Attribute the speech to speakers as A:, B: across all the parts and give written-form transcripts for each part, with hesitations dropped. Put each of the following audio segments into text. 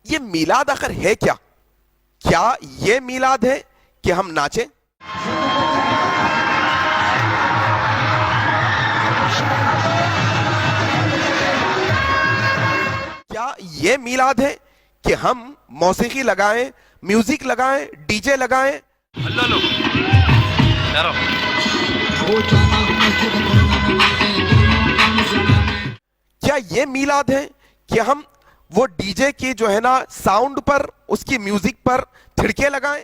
A: یہ میلاد آخر ہے کیا؟ کیا یہ میلاد ہے کہ ہم ناچیں؟ کیا یہ میلاد ہے کہ ہم موسیقی لگائیں، میوزک لگائیں، ڈی جے لگائیں؟
B: اللہ لو یارو
A: کیا یہ میلاد ہے کہ ہم وہ ڈی جے کی جو ہے نا ساؤنڈ پر، اس کی میوزک پر تھڑکے لگائیں؟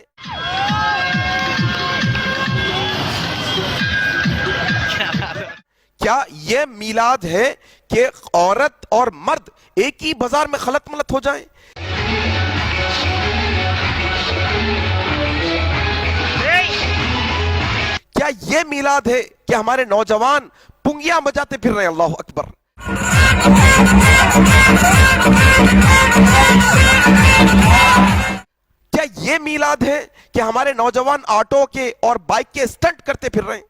A: کیا یہ میلاد ہے کہ عورت اور مرد ایک ہی بازار میں خلط ملط ہو جائیں؟ کیا یہ میلاد ہے کہ ہمارے نوجوان پنگیاں بجاتے پھر رہے ہیں؟ اللہ اکبر! کیا یہ میلاد ہے کہ ہمارے نوجوان آٹو کے اور بائک کے اسٹنٹ کرتے پھر رہے ہیں؟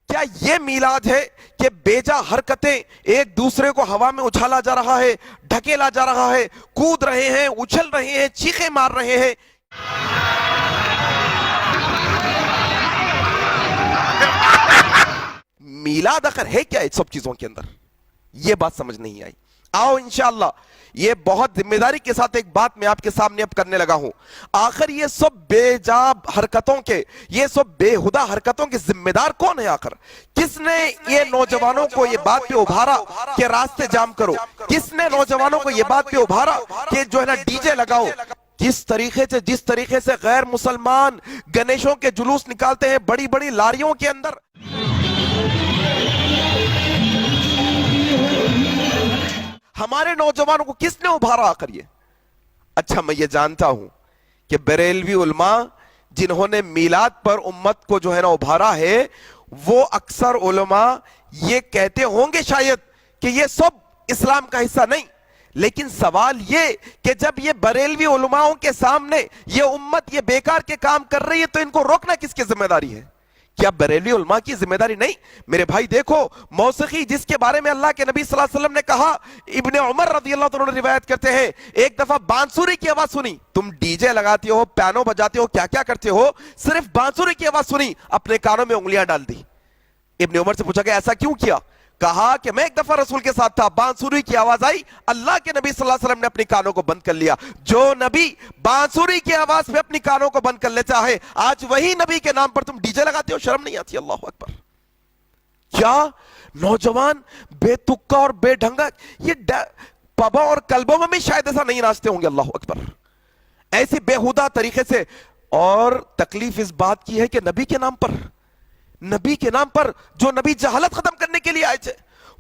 A: کیا یہ میلاد ہے کہ بیجا حرکتیں ایک دوسرے کو ہوا میں اچھالا جا رہا ہے، ڈھکیلا جا رہا ہے، کود رہے ہیں، اچھل رہے ہیں، چیخیں مار رہے ہیں؟ میلاد آخر ہے کیا اس سب چیزوں کے اندر؟ یہ بات سمجھ نہیں آئی۔ آؤ انشاءاللہ یہ بہت ذمہ داری کے ساتھ ایک بات میں آپ کے سامنے اب کرنے لگا ہوں۔ آخر یہ سب بے جا حرکتوں کے، یہ سب بے ہدہ حرکتوں کے ذمہ دار کون ہے؟ آخر کس نے یہ نوجوانوں کو یہ بات پہ ابھارا کہ راستے جام کرو؟ کس نے نوجوانوں کو یہ بات پہ ابھارا کہ جو ہے نا ڈی جے لگاؤ؟ جس طریقے سے غیر مسلمان گنیشوں کے جلوس نکالتے ہیں بڑی بڑی لاریوں کے اندر، ہمارے نوجوانوں کو کس نے ابھارا آخر یہ؟ اچھا میں یہ جانتا ہوں کہ بریلوی علماء جنہوں نے میلاد پر امت کو جو ہے نا ابھارا ہے، وہ اکثر علماء یہ کہتے ہوں گے شاید کہ یہ سب اسلام کا حصہ نہیں، لیکن سوال یہ کہ جب یہ بریلوی علماؤں کے سامنے یہ امت یہ بیکار کے کام کر رہی ہے تو ان کو روکنا کس کی ذمہ داری ہے؟ کیا بریلوی علماء کی ذمہ داری نہیں؟ میرے بھائی دیکھو، موسیقی جس کے بارے میں اللہ کے نبی صلی اللہ علیہ وسلم نے کہا، ابن عمر رضی اللہ عنہ روایت کرتے ہیں، ایک دفعہ بانسری کی آواز سنی، تم ڈی جے لگاتے ہو، پیانو بجاتے ہو، کیا کیا کرتے ہو، صرف بانسری کی آواز سنی، اپنے کانوں میں انگلیاں ڈال دی۔ ابن عمر سے پوچھا کہ ایسا کیوں کیا؟ کہا کہ میں ایک دفعہ رسول کے ساتھ تھا، بانسری کی آواز آئی، اللہ کے نبی صلی اللہ علیہ وسلم نے اپنی کانوں کو بند کر لیا۔ جو نبی بانسری کی آواز پہ اپنی کانوں کو بند کر لیتا ہے، آج وہی نبی کے نام پر تم ڈی جے لگاتے ہو، شرم نہیں آتی؟ اللہ اکبر! کیا نوجوان بے تکا اور بے ڈھنگا یہ پبا اور کلبوں میں بھی شاید ایسا نہیں ناچتے ہوں گے؟ اللہ اکبر! ایسے بےہودہ طریقے سے، اور تکلیف اس بات کی ہے کہ نبی کے نام پر جو نبی جہالت ختم کرنے کے لیے آئے تھے،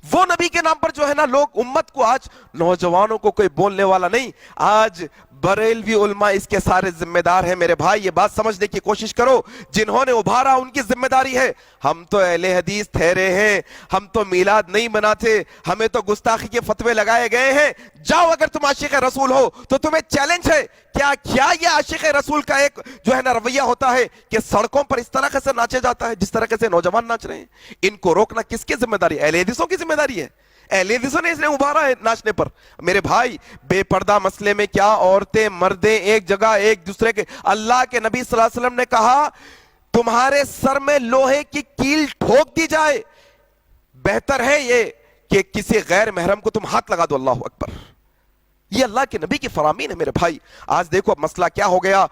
A: وہ نبی کے نام پر جو ہے نا لوگ امت کو، آج نوجوانوں کو کوئی بولنے والا نہیں، آج بریلوی علماء اس کے سارے ذمہ دار ہیں۔ میرے بھائی یہ بات سمجھنے کی کوشش کرو، جنہوں نے ابھارا ان کی ذمہ داری ہے۔ ہم تو اہل حدیث ٹھہرے ہیں، ہم تو میلاد نہیں مناتے، ہمیں تو گستاخی کے فتوے لگائے گئے ہیں۔ جاؤ، اگر تم عاشق رسول ہو تو تمہیں چیلنج ہے، کیا یہ عاشق رسول کا ایک جو ہے نا رویہ ہوتا ہے کہ سڑکوں پر اس طرح سے ناچے جاتا ہے جس طرح سے نوجوان ناچ رہے ہیں؟ ان کو روکنا کس کی ذمہ داری ہے؟ اہل حدیثوں کی ذمہ داری ہے۔ اہل حدیثوں نے اس نے ابھارا ہے ناچنے پر۔ میرے بھائی بے پردہ مسئلے میں کیا عورتیں مردیں ایک جگہ ایک دوسرے کے، اللہ کے نبی صلی اللہ علیہ وسلم نے کہا تمہارے سر میں لوہے کی کیل ٹھوک دی جائے، بہتر ہے یہ کہ کسی غیر محرم کو تم ہاتھ لگا دو۔ اللہ اکبر! یہ اللہ کے نبی کی فرامین ہے۔ میرے بھائی آج دیکھو اب مسئلہ کیا ہو گیا،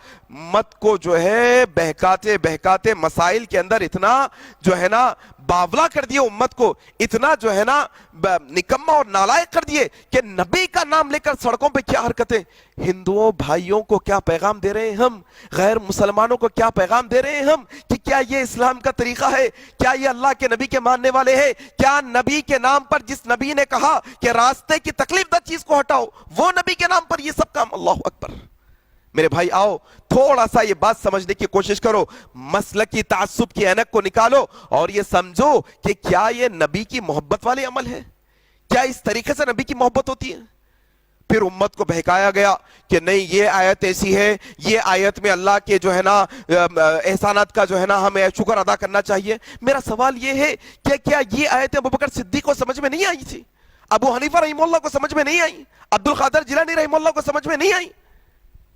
A: مت کو جو ہے بہکاتے مسائل کے اندر اتنا جو ہے نا باولا کر دیے، امت کو اتنا جو ہے نا نکمہ اور نالائق کر دیے کہ نبی کا نام لے کر سڑکوں پہ کیا حرکتیں، ہندوؤں بھائیوں کو کیا پیغام دے رہے ہیں ہم، غیر مسلمانوں کو کیا پیغام دے رہے ہیں ہم کہ کیا یہ اسلام کا طریقہ ہے؟ کیا یہ اللہ کے نبی کے ماننے والے ہیں؟ کیا نبی کے نام پر، جس نبی نے کہا کہ راستے کی تکلیف دہ چیز کو ہٹاؤ، وہ نبی کے نام پر یہ سب کام؟ اللہ اکبر! میرے بھائی آؤ تھوڑا سا یہ بات سمجھنے کی کوشش کرو، مسلکی تعصب کی اینک کو نکالو اور یہ سمجھو کہ کیا یہ نبی کی محبت والے عمل ہے؟ کیا اس طریقے سے نبی کی محبت ہوتی ہے؟ پھر امت کو بہکایا گیا کہ نہیں یہ آیت ایسی ہے, یہ آیت میں اللہ کے جو ہے نا احسانات کا جو ہے نا ہمیں شکر ادا کرنا چاہیے. میرا سوال یہ ہے کہ کیا یہ آیتیں ابوبکر صدیق کو سمجھ میں نہیں آئی تھی؟ ابو حنیفہ رحمہ اللہ کو سمجھ میں نہیں آئی؟ عبد القادر جیلانی رحمہ اللہ کو سمجھ میں نہیں آئی؟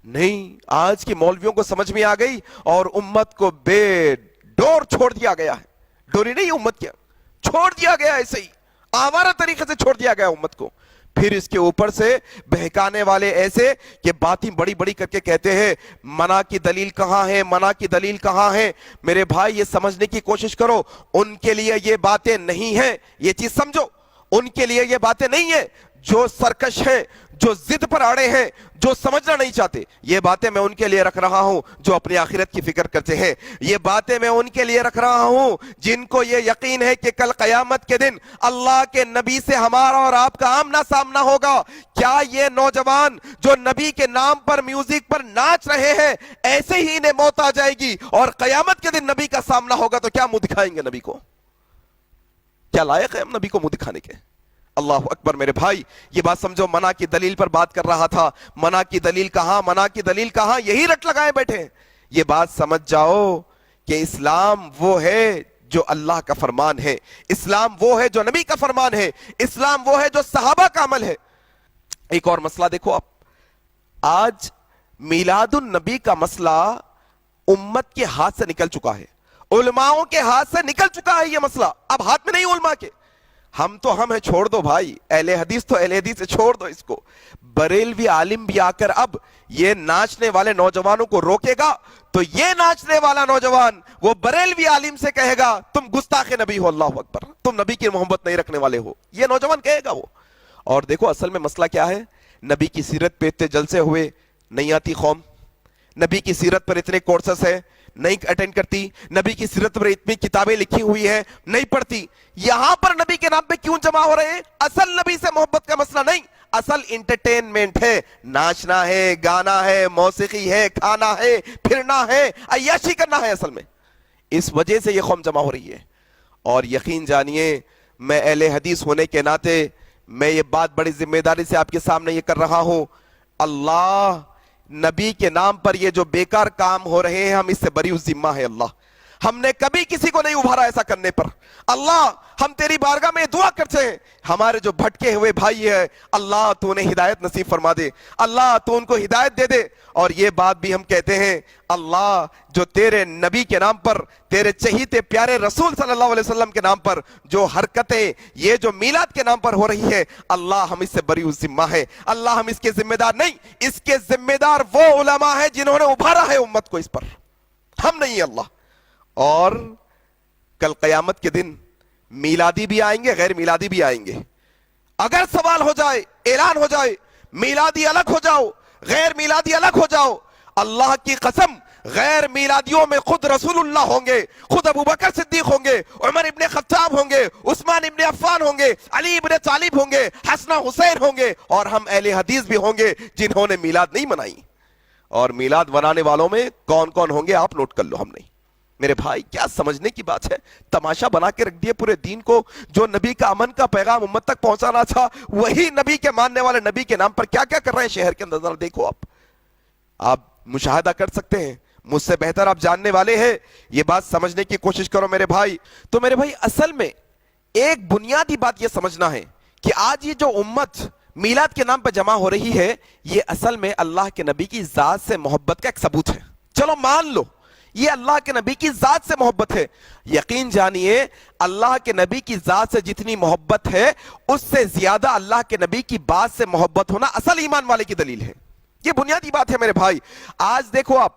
A: نہیں, آج کے مولویوں کو سمجھ میں آ گئی اور امت کو بے ڈور چھوڑ دیا گیا ہے. ڈوری نہیں امت کیا, چھوڑ دیا گیا, ایسے ہی آوارہ طریقے سے چھوڑ دیا گیا امت کو. پھر اس کے اوپر سے بہکانے والے ایسے کہ باتیں بڑی بڑی کر کے کہتے ہیں منع کی دلیل کہاں ہے, منع کی دلیل کہاں ہے. میرے بھائی یہ سمجھنے کی کوشش کرو, ان کے لیے یہ باتیں نہیں ہیں, یہ چیز سمجھو, ان کے لیے یہ باتیں نہیں ہیں. جو سرکش ہیں, جو ضد پر اڑے ہیں, جو سمجھنا نہیں چاہتے, یہ باتیں میں ان کے لیے رکھ رہا ہوں جو اپنی آخرت کی فکر کرتے ہیں. یہ باتیں میں ان کے لیے رکھ رہا ہوں جن کو یہ یقین ہے کہ کل قیامت کے دن اللہ کے نبی سے ہمارا اور آپ کا آمنا سامنا ہوگا. کیا یہ نوجوان جو نبی کے نام پر میوزک پر ناچ رہے ہیں ایسے ہی انہیں موت آ جائے گی اور قیامت کے دن نبی کا سامنا ہوگا تو کیا منہ دکھائیں گے نبی کو؟ کیا لائق ہے ہم نبی کو منہ دکھانے کے؟ اللہ اکبر. میرے بھائی یہ بات سمجھو, منع کی دلیل پر بات کر رہا تھا. منع کی دلیل کہاں, منع کی دلیل کہاں, یہی رٹ لگائے بیٹھے. یہ بات سمجھ جاؤ کہ اسلام وہ ہے جو اللہ کا فرمان ہے, اسلام وہ ہے جو نبی کا فرمان ہے, اسلام وہ ہے جو صحابہ کا عمل ہے. ایک اور مسئلہ دیکھو آپ, آج میلاد النبی کا مسئلہ امت کے ہاتھ سے نکل چکا ہے, علماؤں کے ہاتھ سے نکل چکا ہے یہ مسئلہ, اب ہاتھ میں نہیں علماء کے. ہم تو ہم ہیں, چھوڑ دو بھائی, اہل حدیث تو اہل حدیث سے چھوڑ دو اس کو. بریلوی عالم بھی آ کر اب یہ ناچنے والے نوجوانوں کو روکے گا تو یہ ناچنے والا نوجوان وہ بریلوی عالم سے کہے گا تم گستاخ نبی ہو, اللہ اکبر, تم نبی کی محبت نہیں رکھنے والے ہو, یہ نوجوان کہے گا وہ. اور دیکھو اصل میں مسئلہ کیا ہے, نبی کی سیرت پہ اتنے جلسے ہوئے, نہیں آتی قوم. نبی کی سیرت پر اتنے کورسز ہیں, نہیں اٹینڈ کرتی. نبی کی سیرت پر اتنی کتابیں لکھی ہوئی ہیں, نہیں پڑھتی. یہاں پر نبی کے نام پہ کیوں جمع ہو رہے ہیں؟ اصل نبی سے محبت کا مسئلہ نہیں, اصل انٹرٹینمنٹ ہے, ناچنا ہے, گانا ہے, موسیقی ہے, کھانا ہے, پھرنا ہے, عیاشی کرنا ہے اصل میں. اس وجہ سے یہ قوم جمع ہو رہی ہے. اور یقین جانیے میں اہل حدیث ہونے کے ناطے میں یہ بات بڑی ذمہ داری سے آپ کے سامنے یہ کر رہا ہوں, اللہ نبی کے نام پر یہ جو بیکار کام ہو رہے ہیں ہم اس سے بری ذمہ ہے. اللہ ہم نے کبھی کسی کو نہیں ابھارا ایسا کرنے پر. اللہ ہم تیری بارگاہ میں دعا کرتے ہیں, ہمارے جو بھٹکے ہوئے بھائی ہیں اللہ تو انہیں ہدایت نصیب فرما دے, اللہ تو ان کو ہدایت دے دے. اور یہ بات بھی ہم کہتے ہیں اللہ جو تیرے نبی کے نام پر, تیرے چہیتے پیارے رسول صلی اللہ علیہ وسلم کے نام پر جو حرکتیں یہ جو میلاد کے نام پر ہو رہی ہے, اللہ ہم اس سے بری ذمہ ہے. اللہ ہم اس کے ذمہ دار نہیں, اس کے ذمہ دار وہ علماء ہیں جنہوں نے ابھارا ہے امت کو اس پر, ہم نہیں. اللہ اور کل قیامت کے دن میلادی بھی آئیں گے, غیر میلادی بھی آئیں گے. اگر سوال ہو جائے, اعلان ہو جائے میلادی الگ ہو جاؤ, غیر میلادی الگ ہو جاؤ, اللہ کی قسم غیر میلادیوں میں خود رسول اللہ ہوں گے, خود ابوبکر صدیق ہوں گے, عمر ابن خطاب ہوں گے, عثمان ابن عفان ہوں گے, علی ابن طالب ہوں گے, حسن حسین ہوں گے, اور ہم اہل حدیث بھی ہوں گے جنہوں نے میلاد نہیں منائی. اور میلاد منانے والوں میں کون کون ہوں گے آپ نوٹ کر لو. ہم نہیں. میرے بھائی کیا سمجھنے کی بات ہے, تماشا بنا کے رکھ دیے پورے دین کو. جو نبی کا امن کا پیغام امت تک پہنچانا تھا وہی نبی کے ماننے والے نبی کے نام پر کیا کیا کر رہے ہیں شہر کے اندر, ذرا دیکھو. آپ مشاہدہ کر سکتے ہیں, مجھ سے بہتر آپ جاننے والے ہیں, یہ بات سمجھنے کی کوشش کرو میرے بھائی. تو میرے بھائی اصل میں ایک بنیادی بات یہ سمجھنا ہے کہ آج یہ جو امت میلاد کے نام پر جمع ہو رہی ہے یہ اصل میں اللہ کے نبی کی ذات سے محبت کا ایک ثبوت ہے. چلو مان لو یہ اللہ کے نبی کی ذات سے محبت ہے. یقین جانیے اللہ کے نبی کی ذات سے جتنی محبت ہے اس سے زیادہ اللہ کے نبی کی بات سے محبت ہونا اصل ایمان والے کی دلیل ہے. یہ بنیادی بات ہے میرے بھائی. آج دیکھو آپ,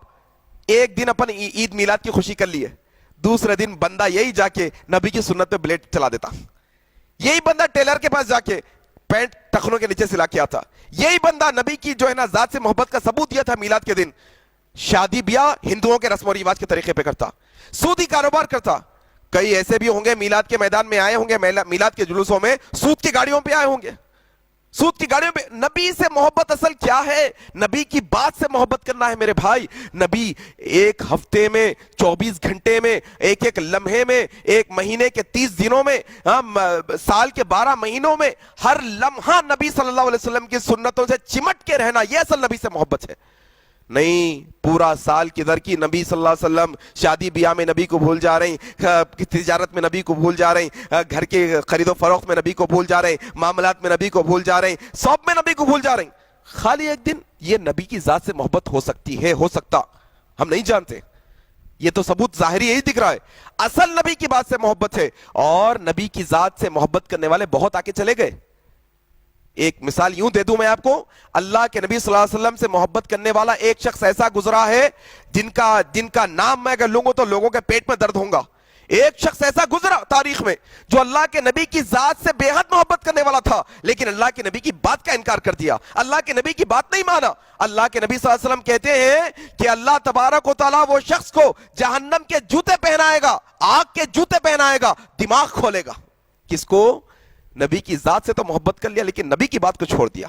A: ایک دن اپن عید میلاد کی خوشی کر لی ہے, دوسرے دن بندہ یہی جا کے نبی کی سنت پہ بلیڈ چلا دیتا, یہی بندہ ٹیلر کے پاس جا کے پینٹ ٹخنوں کے نیچے سلا کے آتا, یہی بندہ نبی کی جو ہے نا ذات سے محبت کا ثبوت دیا تھا میلاد کے دن شادی بیاہ ہندوؤں کے رسم و رواج کے طریقے پہ کرتا, سودی کاروبار کرتا. کئی ایسے بھی ہوں گے میلاد کے میدان میں آئے ہوں گے, میلاد کے جلوسوں میں سود کی گاڑیوں پہ آئے ہوں گے, سود کی گاڑیوں میں. نبی سے محبت اصل کیا ہے؟ نبی کی بات سے محبت کرنا ہے میرے بھائی. نبی ایک ہفتے میں، 24 گھنٹے میں، ایک ایک لمحے میں، ایک مہینے کے 30 دنوں میں، سال کے 12 مہینوں میں، ہر لمحہ نبی صلی اللہ علیہ وسلم کی سنتوں سے چمٹ کے رہنا، یہ اصل نبی سے محبت ہے. نہیں پورا سال کدھر کی نبی صلی اللہ علیہ وسلم شادی بیاہ میں نبی کو بھول جا رہے ہیں، تجارت میں نبی کو بھول جا رہے ہیں، گھر کے خرید و فروخت میں نبی کو بھول جا رہے ہیں، معاملات میں نبی کو بھول جا رہے ہیں، سب میں نبی کو بھول جا رہے ہیں. خالی ایک دن یہ نبی کی ذات سے محبت ہو سکتی ہے، ہو سکتا، ہم نہیں جانتے. یہ تو ثبوت ظاہری یہی دکھ رہا ہے. اصل نبی کی بات سے محبت ہے، اور نبی کی ذات سے محبت کرنے والے بہت آگے چلے گئے. ایک مثال یوں دے دوں میں آپ کو، اللہ کے نبی صلی اللہ علیہ وسلم سے محبت کرنے والا ایک شخص ایسا گزرا ہے جن کا نام میں اگر لوں تو لوگوں کے پیٹ میں درد ہوگا. ایک شخص ایسا گزرا تاریخ میں جو اللہ کے نبی کی ذات سے بے حد محبت کرنے والا تھا، لیکن اللہ کے نبی کی بات کا انکار کر دیا، اللہ کے نبی کی بات نہیں مانا. اللہ کے نبی صلی اللہ علیہ وسلم کہتے ہیں کہ اللہ تبارک و تعالیٰ وہ شخص کو جہنم کے جوتے پہنائے گا، آگ کے جوتے پہنائے گا، دماغ کھولے گا. کس کو؟ نبی کی ذات سے تو محبت کر لیا لیکن نبی کی بات کو چھوڑ دیا.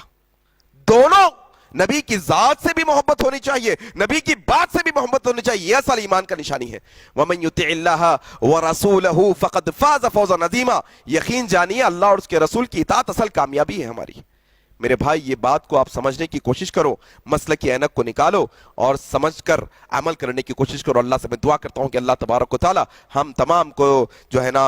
A: دونوں، نبی کی ذات سے بھی محبت ہونی چاہیے، نبی کی بات سے بھی محبت ہونی چاہیے. یہ اصل ایمان کا نشانی ہے. وَمَن يُطِعِ اللَّهَ وَرَسُولَهُ فَقَدْ فَازَ فَوْزًا عَظِيمًا. یقین جانیے اللہ اور اس کے رسول کی اطاعت اصل کامیابی ہے ہماری. میرے بھائی یہ بات کو آپ سمجھنے کی کوشش کرو، مسلک کی اینک کو نکالو اور سمجھ کر عمل کرنے کی کوشش کرو. اللہ سے میں دعا کرتا ہوں کہ اللہ تبارک و تعالی ہم تمام کو جو ہے نا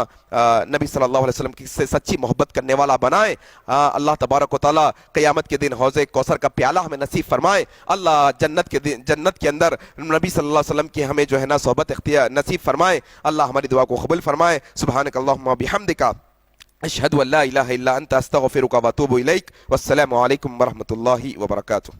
A: نبی صلی اللہ علیہ وسلم سے سچی محبت کرنے والا بنائے. اللہ تبارک و تعالی قیامت کے دن حوض کوثر کا پیالہ ہمیں نصیب فرمائے. اللہ جنت کے اندر نبی صلی اللہ علیہ وسلم کی ہمیں جو ہے نا صحبت اختیار نصیب فرمائے. اللہ ہماری دعا کو قبول فرمائے. سبحانک اللہم و بحمدک، اشہد ان لا الہ الا انت، استغفرک و اتوب الیک. والسلام علیکم ورحمۃ اللہ وبرکاتہ.